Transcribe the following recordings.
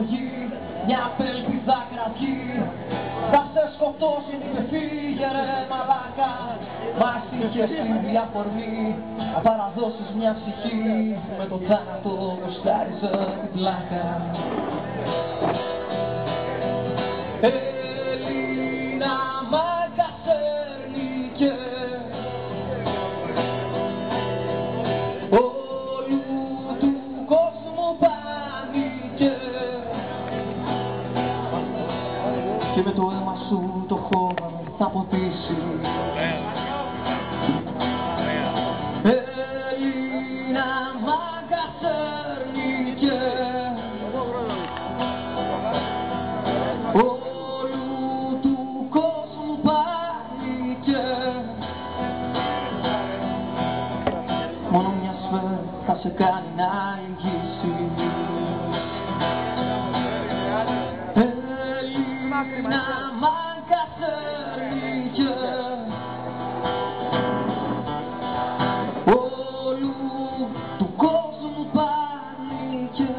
επιλογή, μια πελπίδα κρατή. Θα σε σκοτώσει και φύγε ρε μαλάκα. Μας είχες την αφορμή να παραδώσεις μια ψυχή. Με το θάνατο κοστάριζε την πλάκα. Έλληνα μάγκα σέρνικε όλου του κόσμου πάνηκε και με το αίμα σου το χώμα θα ποτίσει. Έλληνα μάγκα σέρνικε μόνο μια σφαίρα θα σε κάνει να ελγίσεις. Έλληνα μάγκα σέρνικε όλου του κόσμου πάνηκε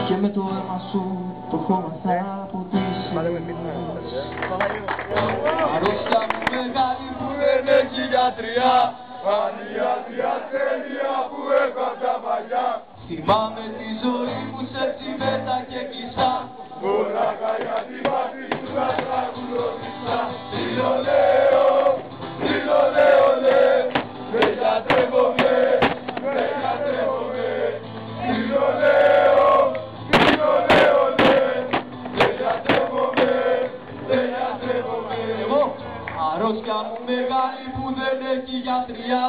και με το αίμα σου το χώμα θα ποτίσει. Αρρώστια μου μεγάλη που δεν έχει γιατριά, αν η ιατριά τέλεια που έχω απ' τα παλιά. Θυμάμαι τη ζωή μου σε τσιμέτα και κλειστά, μονάχα για την πάθη σου να τραγουδιστά. Τι το λέω, δεν γιατρεύομαι, δεν γιατρεύομαι. Τι το λέω, δεν γιατρεύομαι, δεν γιατρεύομαι. Αρρώστια μου μεγάλη που δεν έχει γιατριά,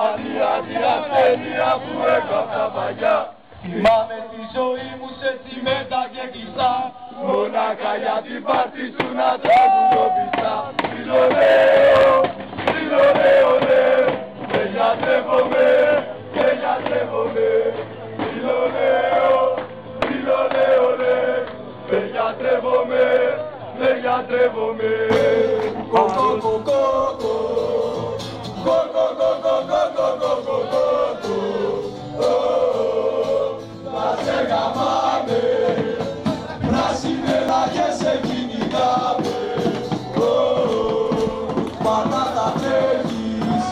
αντιάτια τέλεια που έχω απ' τα παλιά. Θυμάμαι τη ζωή μου σε τσιμέτα και κλειστά, μονάχα για την πάρτι σου να τραγουδιστά. Τι το λέω, δεν γιατρεύομαι, δεν γιατρεύομαι. Τι το λέω, δεν γιατρεύομαι, δεν γιατρεύομαι. Θα σε γαμάμε, πράσινε λαγές σε κυνηγάμε. Πάντα τα τρέχεις,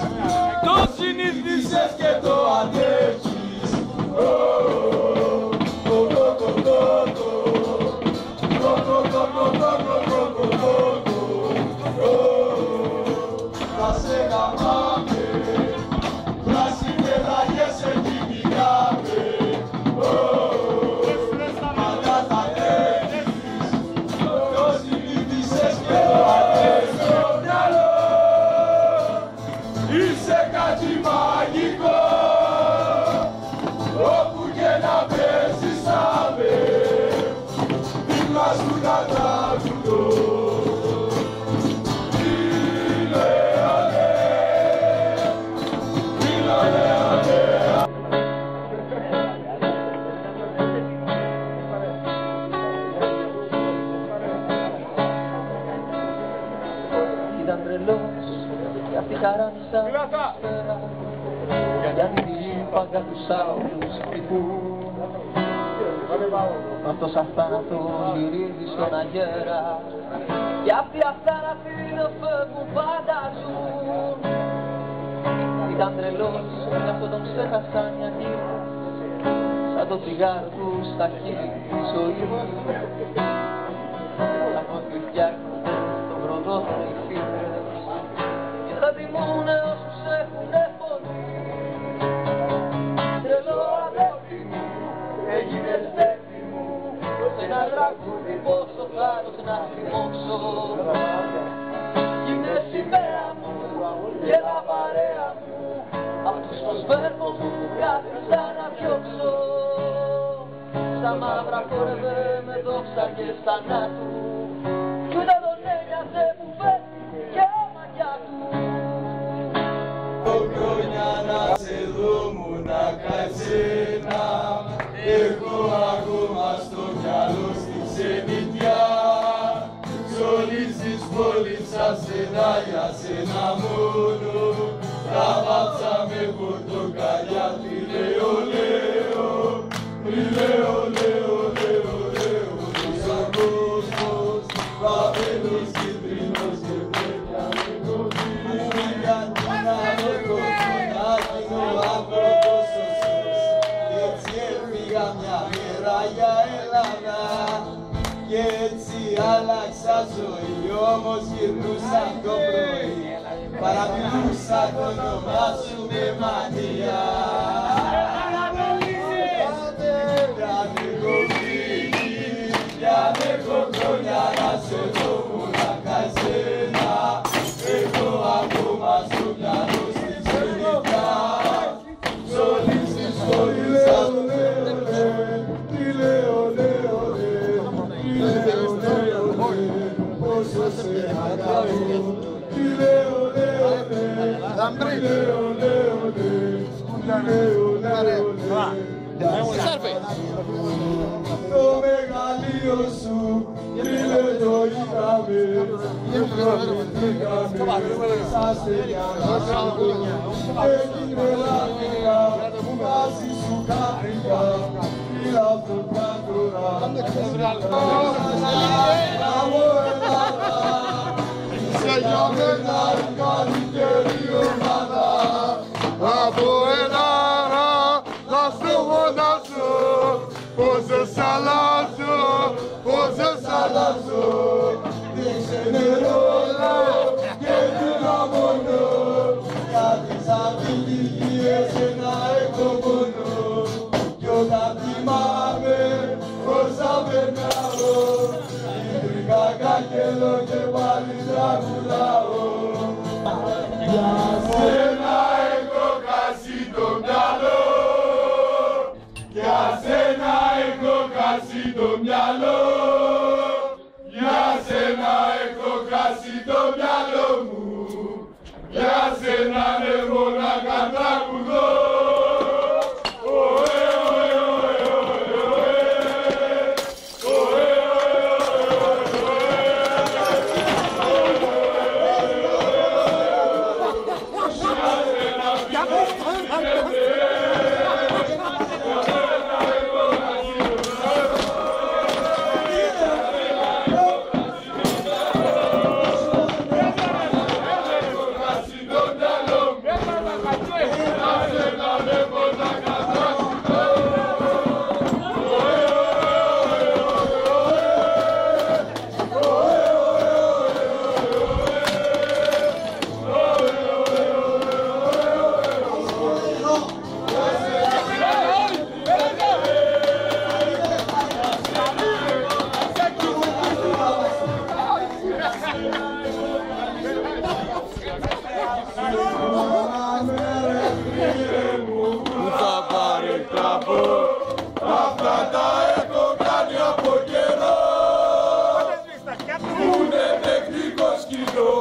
το συνήθισες και το αντέχεις. Θα σε γαμάμε, πράσινε λαγές σε κυνηγάμε. Πάντα τα τρέχεις, το συνήθισες και το αντέχεις. Στο μυαλό είσαι κάτι μαγικό, όπου και να παίζεις θα με, δίπλα σου να τραγουδώ. Ήταν τρελός κι αυτή χαράμισα σφαίρα, γιατί είπαγα τους άλλους κρυφούν. Αυτός αθάνατο γυρίζει στον αγέρα, κι αυτοί αθάνατοι να φεύγουν πάντα ζουν. Ήταν τρελός κι αυτό τον ξέχασα μια νύχτα, σαν το τσιγάρο του στα χείλη τη ζωή μου. Από τη φτιάχνονται τον προδόθρο οι φίλες και θα τιμούνε όσους έχουνε φωνή. Τρελό αδέρφη μου, έγινες δέρφη μου, σε ένα τραγούδι πως το θάρρος να θυμώσω. Είναι σημαία μου και τα παρέα μου, αυτούς τους βέρμους μου κάθισα να διώξω. Στα μαύρα κόρευε με δόξα και θανάτου, κι ούτε τον ένοιαζε που φέρνει και μαγιά του. Χρόνια να σε δω μονάχα εσένα, έχω ακόμα στο μυαλό στη ξενιτιά. Ξολίζεις πόλη σαν σένα για σένα μόνο, τα βάψα με πορτοκαλιά τη λέω λέω. όμως γυρνούσα το πρωί, παραποιούσα το όνομά σου με μανία. Κι αν έχω φύγει, κι αν έχω χρόνια να σε δω μονάχα εσένα, έχω ακόμα στο μυαλό στη ξενιτιά, σ' όλες τις πόλεις σας τι λέω, πόσο σε αγαπώ, τι λέω, το μεγαλείο σου φίλε το είχαμε, σας τελειώνω, έγινε λάθηκα, μαζί σου κάθηκα, πήρα από κάτωρα, μπράβο Ελλάδα, είσαι για μένα η καλύτερη ομάδα. Από Ελλάδα θα σου φωνάζω, πόσο σ' αλλάζω, πόσο σ' αλλάζω. Δεν ξενερώνω και δυναμώνω, γιατί σαν ηλικίες ένα έχω μόνο. Κι όταν θυμάμαι όσα περνάω, ιδρύκα κάκελο και πάλι τραγουδάω. Για σένα έχω χάσει το μυαλό, για σένα έχω χάσει το μυαλό, για σένα έχω χάσει το μυαλό μου, για σένα ναι μονάχα τραγουδώ. Αυτά τα έχω κάνει από καιρό. Πούνε τεχνικό σκηνό,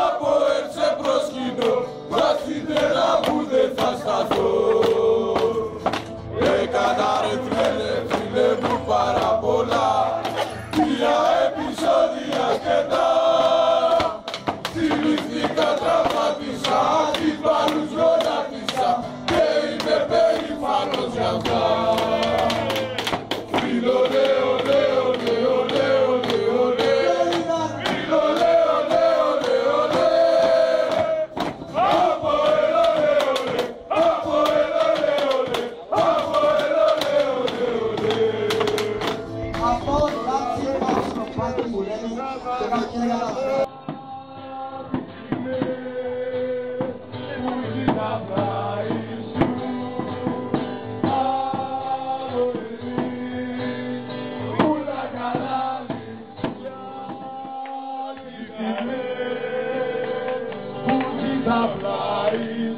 από έρτσε προσκυνώ, βαθύτερα που δεν θα σταθώ. Έκανα ρε φίλε μου πάρα πολλά, μια επεισόδια αρκετά. Θυμήθηκα, τραυματίσα, αντιπάλους γονάτισα και είμαι περήφανος για αυτά. Bye.